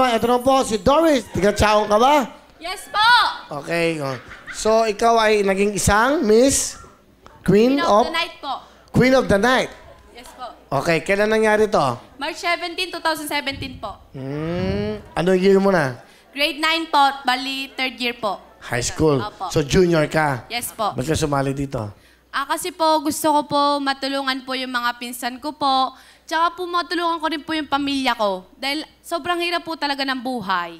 Ito na po, si Doris. Tiga-chaong ka ba? Yes po! Okay. So, ikaw ay naging isang Miss Queen of the Night po. Queen of the Night. Yes po. Okay, kailan nangyari to? March 17, 2017 po. Ano year mo na? Grade 9 po, bali third year po. High school. Opo. So, junior ka. Yes po. Ba't ka sumali dito? Kasi po gusto ko po matulungan po yung mga pinsan ko po. Tsaka po matulungan ko rin po yung pamilya ko. Dahil sobrang hirap po talaga ng buhay.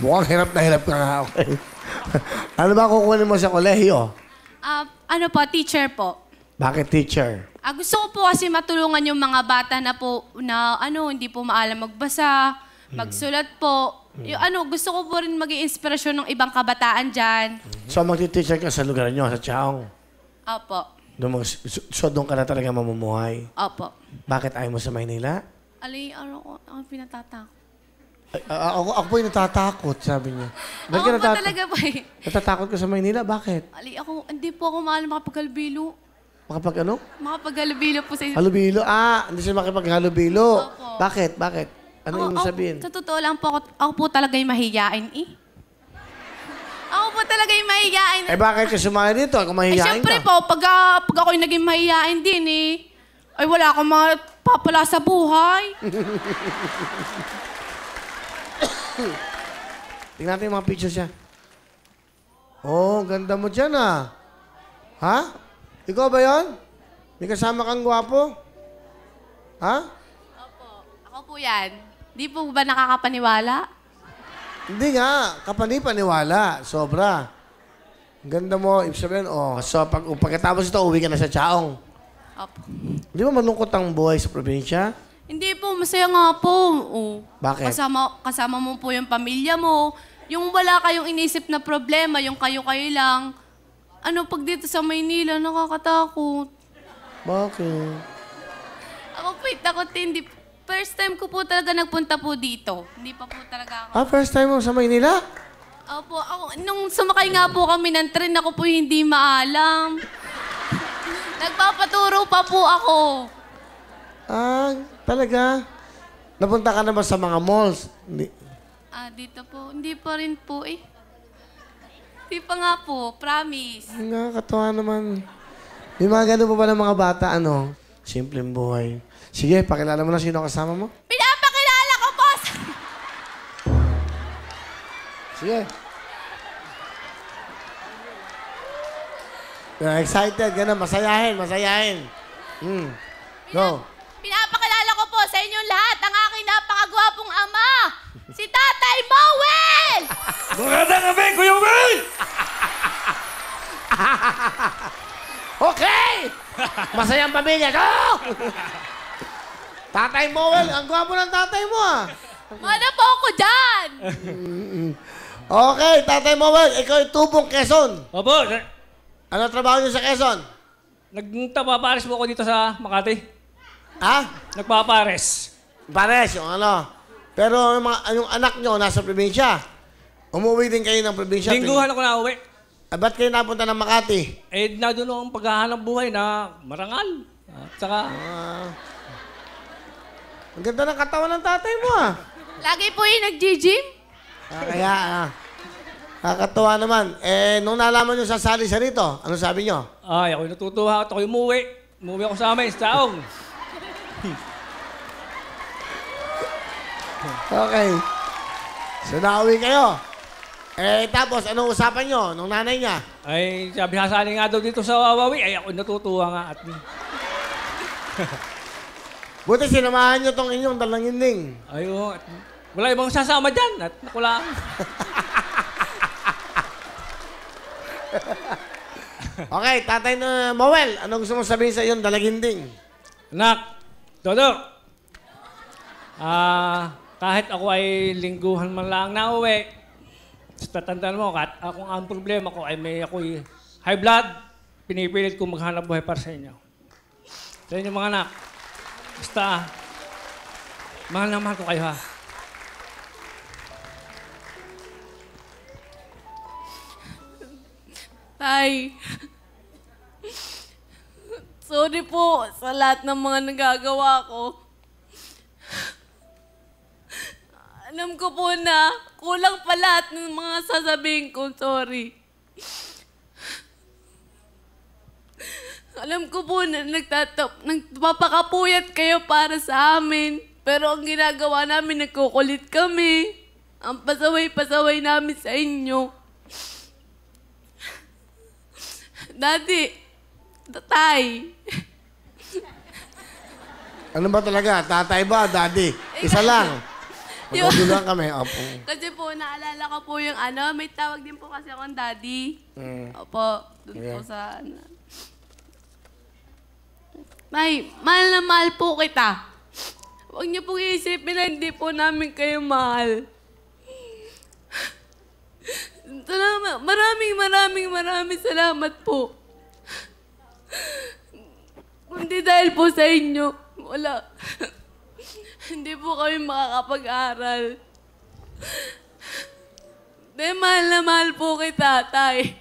Mukhang hirap na hirap ka nga. Okay. Ano ba kukunin mo sa kolehiyo? Ano po, teacher po. Bakit teacher? Gusto ko po kasi matulungan yung mga bata na po na hindi po maalam magbasa, magsulat po. Yung gusto ko po rin maging inspirasyon ng ibang kabataan dyan. So, magti-teacher ka sa lugar nyo, sa Chaong? Opo. So, doon ka na talaga mamumuhay? Opo. Bakit ayaw mo sa Maynila? Ako pinatatakot. Ako po yung natatakot, sabi niya. Ba't ka Ako po talaga po eh. Natatakot ka sa Maynila? Bakit? Hindi po ako maalam makapaghalubilo. Makapag ano? Makapaghalubilo po sa... Halubilo? Hindi siya makipaghalubilo. Opo. Bakit? Bakit? Ano yung sabihin? Sa totoo lang po, ako po talaga yung mahihiyain eh. Ako po talaga yung mahihiyain. Bakit ka sumali dito? Kung mahihiyain Siyempre ka? po, pag ako yung naging mahihiyain din eh, ay wala akong mapapala sa buhay. Tingnan natin yung mga pictures niya. Oh, ganda mo dyan ah. Ha? Ikaw ba yun? May kasama kang gwapo? Ha? Opo, ako po yan. Di po ba nakakapaniwala? Hindi nga. Kapani-paniwala. Sobra. Ang ganda mo. Ibig sabihin, so pagkatapos ito, uwi ka na sa Chaong. Opo. Di ba malungkot ang buhay sa probinsya? Hindi po, masaya nga po. Bakit? Kasama mo po yung pamilya mo. Yung wala kayong inisip na problema, yung kayo-kayo lang. Pag dito sa Maynila, nakakatakot. Bakit? Ako po takot hindi. First time ko po talaga nagpunta po dito. Hindi pa po talaga ako. First time mo sa Maynila? Opo, nung sumakay nga po kami ng tren, ako po hindi maalam. Nagpapaturo pa po ako. Talaga? Napunta ka na ba sa mga malls? Hindi. Dito po. Hindi pa rin po eh. Hindi pa nga po. Promise. Nakakatawa naman. May mga ganun pa ba ng mga bata, simpleng buhay. Sige, pakilala mo na sino kasama mo. Pinapakilala ko po! Sige. Excited, gano'n. Masayahin. Go. Pinapakilala ko po sa inyong lahat ang aking napakagwapong ama, si Tatay Mowel! Magandang gabi, Kuya Will! Okay! Masayang pamilya. Go! Tatay Mowel, ang gwapo ng tatay mo Mana po ako dyan! Okay, Tatay Mowel, ikaw ay tubong Quezon. Opo, Ano trabaho niyo sa Quezon? nagpapares po ako dito sa Makati. Nagpapares. Pares, yung Pero yung anak nyo nasa probinsya. Umuwi din kayo ng probinsya. Lingguhan ako na uwi. Ba't kayo napunta ng Makati? Na doon ang paghahanap buhay na marangal. At saka... Ang ganda ng katawan ng tatay mo Lagi po yung nag-gym? Nakakatuwa naman. Nung nalaman nyo sasali siya rito, ano sabi nyo? ako'y natutuwa at ako'y umuwi. Umuwi ako sa amin, sa Chaong. Okay. So, nauwi kayo. Tapos, anong usapan nyo nung nanay niya? Sabi sasali nga daw dito sa Wawawi. Ako'y natutuwa nga at... Buti sinamahan nyo tong inyong dalanginding. Wala ibang sasama dyan at nakula. Okay, Tatay na Mowel, ano gusto mong sabihin sa iyong dalaginding? Anak, Dodok, kahit ako ay lingguhan man lang na uwi, tatandaan mo, kung ang problema ko ay ako'y high blood, pinipilit kong maghanap buhay para sa inyo. Sa inyo mga anak, basta, mahal na mahal ko kayo ha. Tay, sorry po sa lahat ng mga nagagawa ko. Alam ko po na kulang pa lahat ng mga sasabihin ko. Sorry. Alam ko po na nagpapakapuyat kayo para sa amin. Pero ang ginagawa namin, nagkukulit kami. Ang pasaway-pasaway namin sa inyo. Daddy, tatay. Ano ba talaga? Tatay ba? Daddy? Isa lang. Magkaguluhan kami. Opo. Kasi po, naalala ko po yung may tawag din po kasi akong daddy. Opo, dun po sa May, mahal na mahal po kita. Huwag niyo pong iisipin na hindi po namin kayo mahal. Salamat. Maraming salamat po. Kundi dahil po sa inyo, wala. Hindi po kami makakapag-aral. Mahal na mahal po kita, tay.